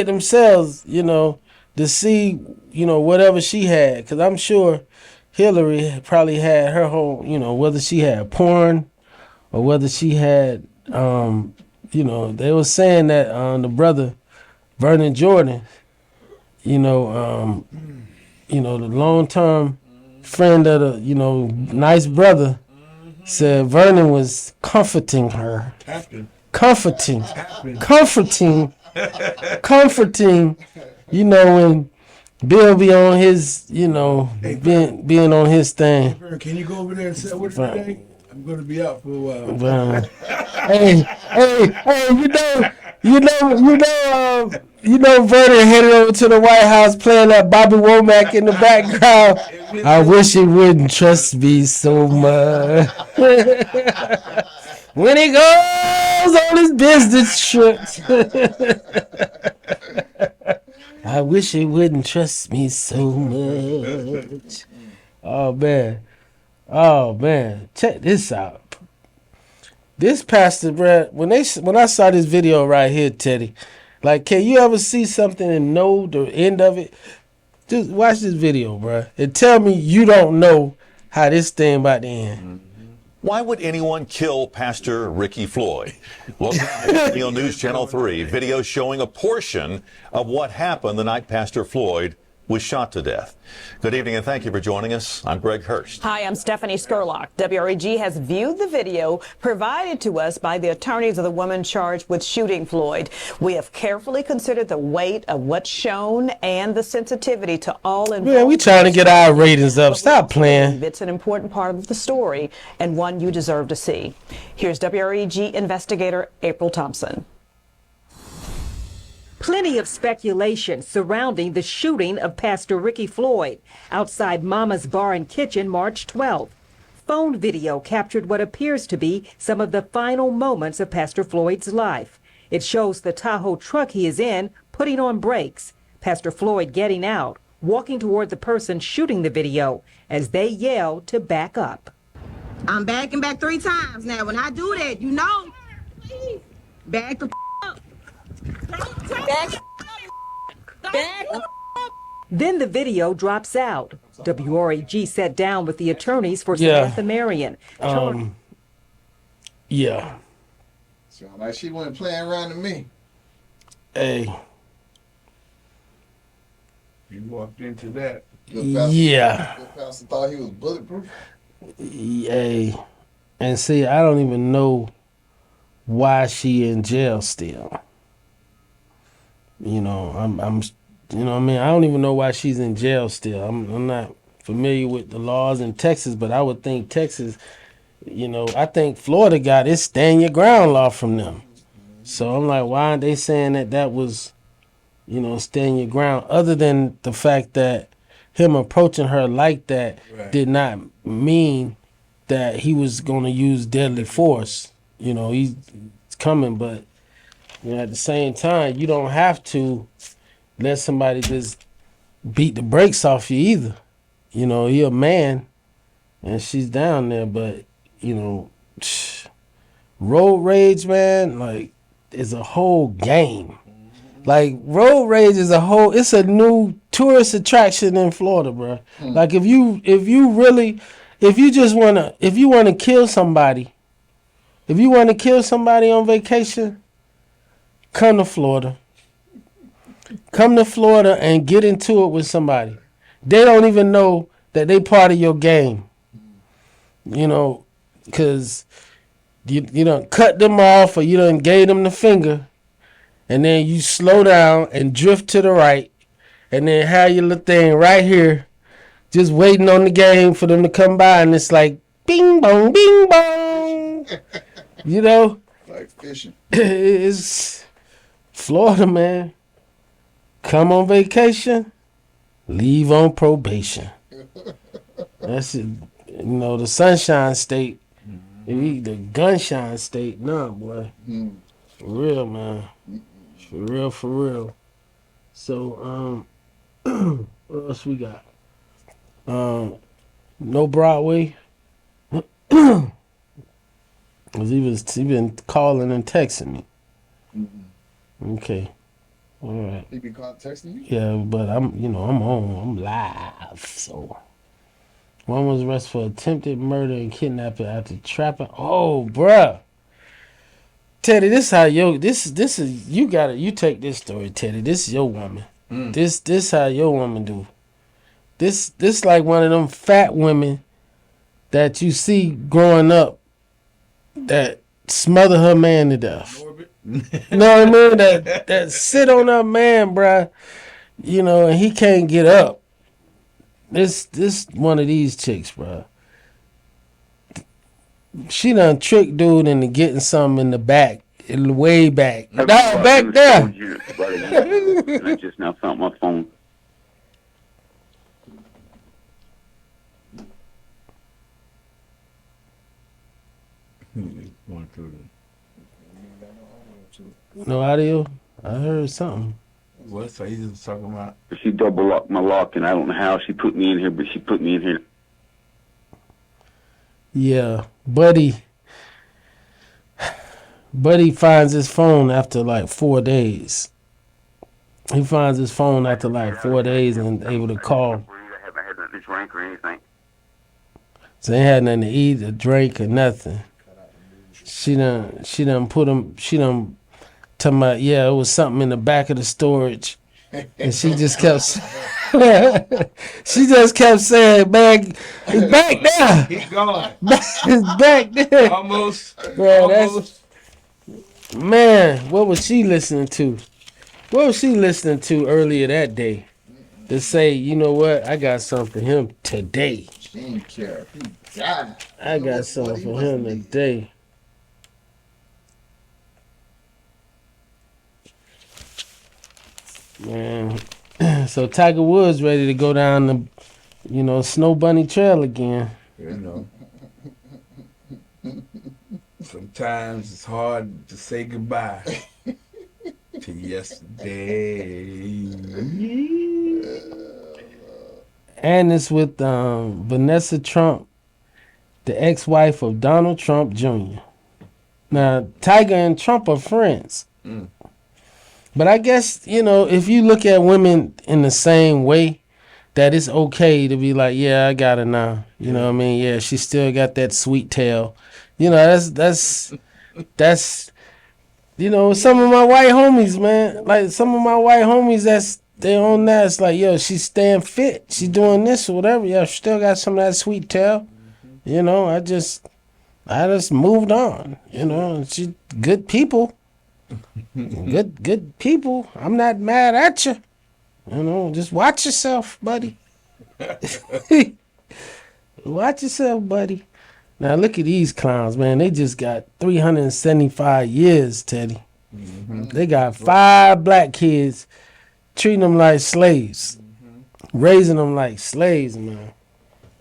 themselves, to see, whatever she had. Because I'm sure Hillary probably had her whole, whether she had porn or whether she had, they were saying that the brother, Vernon Jordan, the long-term friend of the, nice brother, said Vernon was comforting her. Comforting, when Bill be on his, being on his thing. Can you go over there and say what today? I'm gonna be out for a while. Hey, Vernon headed over to the White House playing that Bobby Womack in the background. I wish he wouldn't trust me so much. When he goes on his business trips. I wish he wouldn't trust me so much. Oh man. Check this out. This pastor, bruh, when I saw this video right here, Teddy, like, can you ever see something and know the end of it? Just watch this video, bruh, and tell me you don't know how this thing about to end. Why would anyone kill Pastor Ricky Floyd? Well, now, News Channel 3 video showing a portion of what happened the night Pastor Floyd was shot to death. Good evening and thank you for joining us. I'm Greg Hurst. Hi, I'm Stephanie Skurlock. WREG has viewed the video provided to us by the attorneys of the woman charged with shooting Floyd. We have carefully considered the weight of what's shown and the sensitivity to all involved. Yeah, we trying to get our ratings up. Stop playing. It's an important part of the story and one you deserve to see. Here's WREG investigator April Thompson. Plenty of speculation surrounding the shooting of Pastor Ricky Floyd outside Mama's Bar and Kitchen March 12th. Phone video captured what appears to be some of the final moments of Pastor Floyd's life. It shows the Tahoe truck he is in putting on brakes, Pastor Floyd getting out, walking toward the person shooting the video as they yell to back up. I'm backing back 3 times now. When I do that, you know, back the up. Back up. Then the video drops out. WREG sat down with the attorneys for Samantha Marion. Yeah. So like she wasn't playing around to me. Hey. You walked into that. Yeah. The pastor thought he was bulletproof. Hey. And see, I don't even know why she in jail still. You know, I'm you know what I mean? I don't even know why she's in jail still. I'm not familiar with the laws in Texas, but I would think Texas, you know, I think Florida got this stand your ground law from them. So I'm like, why aren't they saying that was, you know, stand your ground, other than the fact that him approaching her like that did not mean that he was going to use deadly force. You know, he's coming, but you know, at the same time, you don't have to let somebody just beat the brakes off you either. You know, you're a man, and she's down there, but, you know, road rage, man, like, is a whole game. Like, road rage is it's a new tourist attraction in Florida, bro. Like, if you want to kill somebody, on vacation, come to Florida. Come to Florida and get into it with somebody. They don't even know that they part of your game. You know, because you done cut them off or you done gave them the finger, and then you slow down and drift to the right, and then have your little thing right here, just waiting on the game for them to come by, and it's like, bing, bong, bing, bong. You know? Like fishing. It's Florida, man. Come on vacation, leave on probation. That's it. You know, the Sunshine State, the Gunshine State. Nah, boy. For real, man. For real. So, what else we got? No Broadway. Cause he been calling and texting me. Okay. All right. He be texting you? Yeah, but I'm live. So, one was arrested for attempted murder and kidnapping after trapping. Oh, bruh. Teddy, this is you take this story, Teddy. This is your woman. This how your woman do. This like one of them fat women that you see growing up that smother her man to death. You know what I mean? That sit on her man, bruh. You know, and he can't get up. This one of these chicks, bruh. She done tricked dude into getting something in the back, way back. No, I back there. told you about a year ago, and I just now found my phone. No audio? I heard something. What? So he's just talking about? She double locked my lock, and I don't know how she put me in here, but she put me in here. Yeah, Buddy finds his phone after like 4 days. He finds his phone after like 4 days and able to call. I haven't had nothing to drink or anything. So they had nothing to eat or drink or nothing. She done put him, talking about, yeah, it was something in the back of the storage. And she just kept saying, man, it's back there. He's gone. It's back there. Almost. Bro, Almost. Man, what was she listening to? What was she listening to earlier that day to say, you know what, I got something for him today. She didn't care. He died. I got something for him today. Man, so Tiger Woods ready to go down the, Snow Bunny Trail again. You know. Sometimes it's hard to say goodbye to yesterday. And it's with Vanessa Trump, the ex-wife of Donald Trump Jr. Now, Tiger and Trump are friends. Mm. But I guess, if you look at women in the same way, that it's okay to be like, yeah, I got her now. You know what I mean? Yeah, she still got that sweet tail. That's some of my white homies, man. Like, some of my white homies, they on that. It's like, yo, she's staying fit. She's doing this or whatever. Yeah, she still got some of that sweet tail. I just moved on. She good people. Good people. I'm not mad at you. Just watch yourself, buddy. Watch yourself, buddy. Now look at these clowns, man. They just got 375 years, Teddy. Mm-hmm. They got 5 black kids, treating them like slaves, raising them like slaves, man.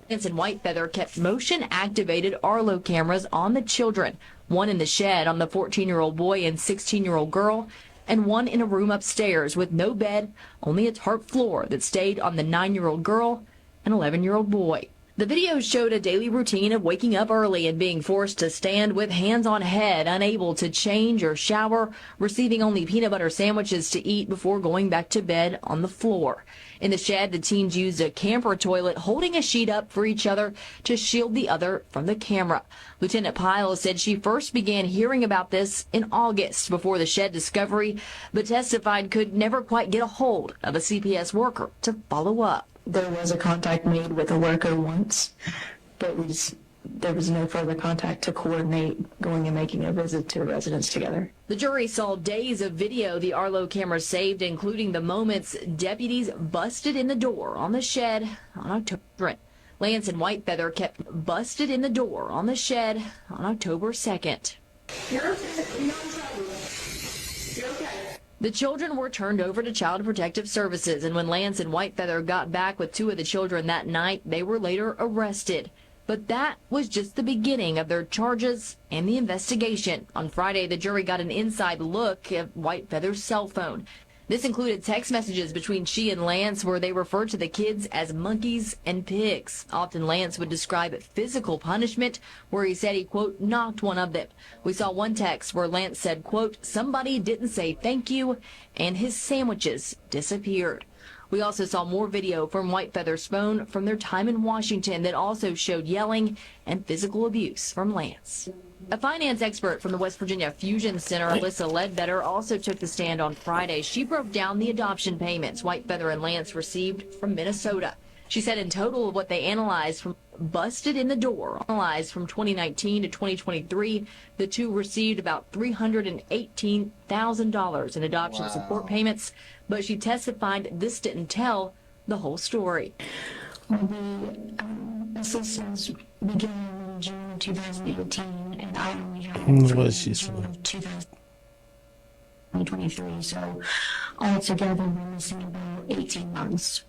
Lance and Whitefeather kept motion-activated Arlo cameras on the children, one in the shed on the 14-year-old boy and 16-year-old girl, and one in a room upstairs with no bed, only a tarp floor that stayed on the 9-year-old girl and 11-year-old boy. The video showed a daily routine of waking up early and being forced to stand with hands on head, unable to change or shower, receiving only peanut butter sandwiches to eat before going back to bed on the floor. In the shed, the teens used a camper toilet, holding a sheet up for each other to shield the other from the camera. Lieutenant Pyle said she first began hearing about this in August before the shed discovery, but testified could never quite get a hold of a CPS worker to follow up. There was a contact made with a worker once, but there was no further contact to coordinate going and making a visit to a residence together. The jury saw days of video the Arlo camera saved, including the moments deputies busted in the door on the shed on October. Lance and Whitefeather kept busted in the door on the shed on October 2nd. You're okay. You're not in trouble. You're okay. The children were turned over to Child Protective Services, and when Lance and Whitefeather got back with 2 of the children that night, they were later arrested. But that was just the beginning of their charges and the investigation. On Friday, the jury got an inside look at Whitefeather's cell phone. This included text messages between she and Lance where they referred to the kids as monkeys and pigs. Often Lance would describe physical punishment where he said he, quote, knocked one of them. We saw one text where Lance said, quote, somebody didn't say thank you, and his sandwiches disappeared. We also saw more video from Whitefeather's phone from their time in Washington that also showed yelling and physical abuse from Lance. A finance expert from the West Virginia Fusion Center, Alyssa Ledbetter, also took the stand on Friday. She broke down the adoption payments Whitefeather and Lance received from Minnesota. She said in total what they analyzed from busted in the door, analyzed from 2019 to 2023, the two received about $318,000 in adoption support payments, but she testified this didn't tell the whole story. The assistance began in June of 2018, and I only had What she's from. 2023. So altogether, we're missing about 18 months.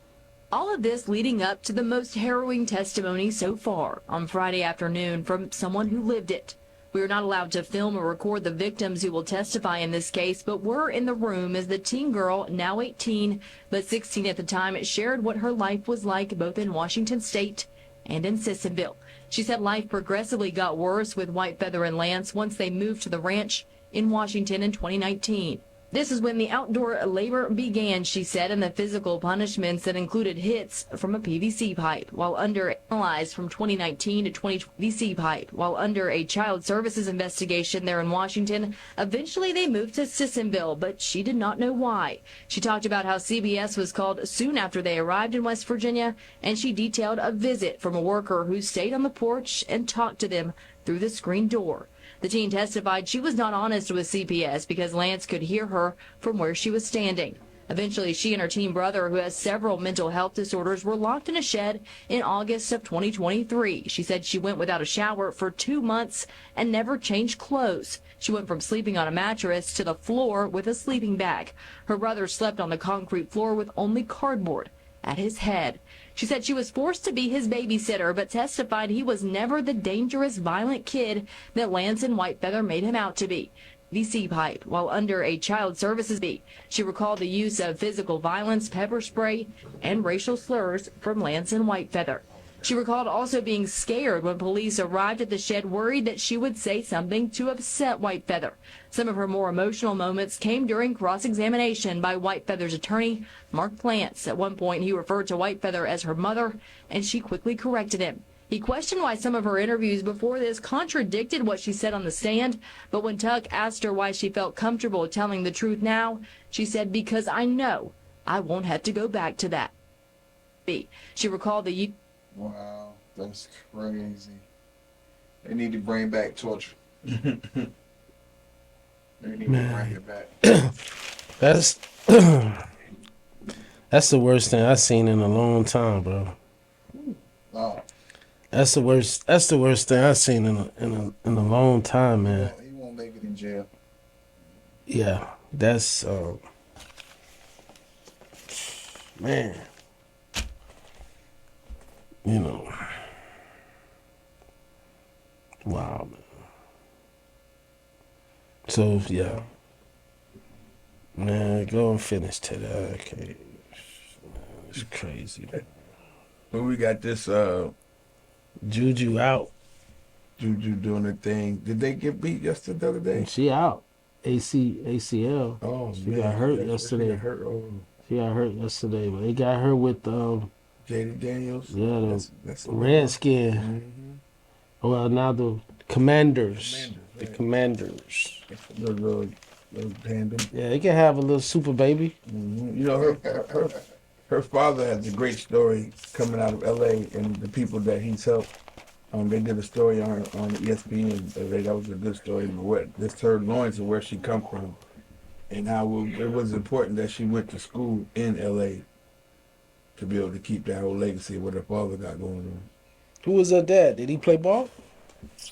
All of this leading up to the most harrowing testimony so far on Friday afternoon from someone who lived it. We are not allowed to film or record the victims who will testify in this case, but we're in the room as the teen girl, now 18, but 16 at the time, shared what her life was like both in Washington State and in Sissonville. She said life progressively got worse with White Feather and Lance once they moved to the ranch in Washington in 2019. This is when the outdoor labor began, she said, and the physical punishments that included hits from a PVC pipe while under analyzed from 2019 to 2020 PVC pipe while under a child services investigation there in Washington. Eventually they moved to Sissonville, but she did not know why. She talked about how CBS was called soon after they arrived in West Virginia, and she detailed a visit from a worker who stayed on the porch and talked to them through the screen door. The teen testified she was not honest with CPS because Lance could hear her from where she was standing. Eventually, she and her teen brother, who has several mental health disorders, were locked in a shed in August of 2023. She said she went without a shower for 2 months and never changed clothes. She went from sleeping on a mattress to the floor with a sleeping bag. Her brother slept on the concrete floor with only cardboard at his head. She said she was forced to be his babysitter, but testified he was never the dangerous, violent kid that Lance and White Feather made him out to be. VC pipe while under a child services fee. She recalled the use of physical violence, pepper spray, and racial slurs from Lance and White Feather. She recalled also being scared when police arrived at the shed, worried that she would say something to upset White Feather. Some of her more emotional moments came during cross-examination by White Feather's attorney, Mark Plants. At one point, he referred to White Feather as her mother, and she quickly corrected him. He questioned why some of her interviews before this contradicted what she said on the stand, but when Tuck asked her why she felt comfortable telling the truth now, she said, "Because I know I won't have to go back to that." She recalled the Wow, that's crazy. They need to bring back torture. They need to bring it back. That's the worst thing I've seen in a long time, bro. Oh. That's the worst thing I've seen in a long time, man. He won't make it in jail. Yeah, that's man. You know, wow, man. So yeah, man, go and finish today. Okay, it's crazy. But we got this Juju out. Juju doing her thing. Did they get beat yesterday the other day? She out. ACL. Oh, she got hurt yesterday. She got hurt yesterday, but they got her with JD Daniels. Yeah, that's Redskin. Mm-hmm. Well, now the Commanders. The Commanders. Little tandem. Yeah, they can have a little super baby. Mm-hmm. You know, her father has a great story coming out of L.A. and the people that he's helped. They did a story on ESPN. That was a good story. This her loins of where she come from, and how it was important that she went to school in L.A. to be able to keep that whole legacy of what her father got going on. Who was her dad? Did he play ball?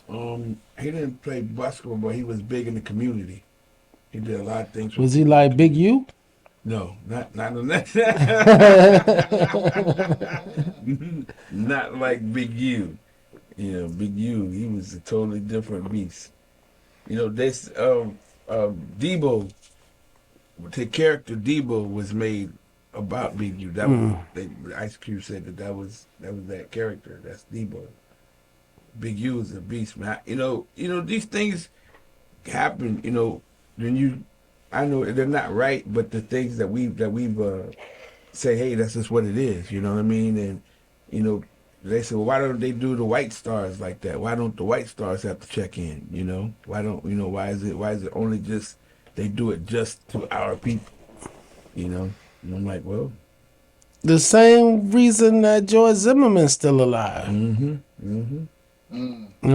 He didn't play basketball, but he was big in the community. He did a lot of things. Was he like Big U? No, not on that. Not like Big U. You know, Big U, he was a totally different beast. You know, this Debo, the character Debo was made about Big U. That was Ice Cube said that was that character. That's Debo. Big U is a beast, man. You know these things happen. You know, I know they're not right, but the things that we've say, hey, that's just what it is. You know what I mean? And you know, they say, well, why don't they do the White Stars like that? Why don't the White Stars have to check in? You know, why is it only just they do it just to our people? You know, and I'm like, well, the same reason that George Zimmerman's still alive. And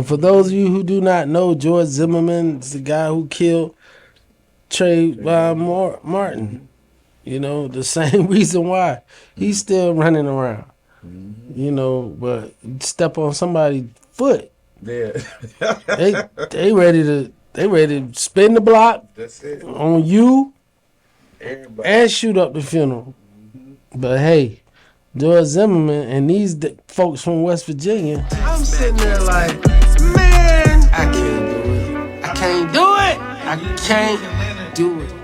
for those of you who do not know, George Zimmerman is the guy who killed Trayvon Martin. You know, the same reason why he's still running around. You know, but step on somebody's foot, Yeah. they ready to spin the block. That's it. On you. Everybody. And shoot up the funeral. But hey, George Zimmerman and these folks from West Virginia. I'm sitting there like, man, I can't do it. I can't do it. I can't do it.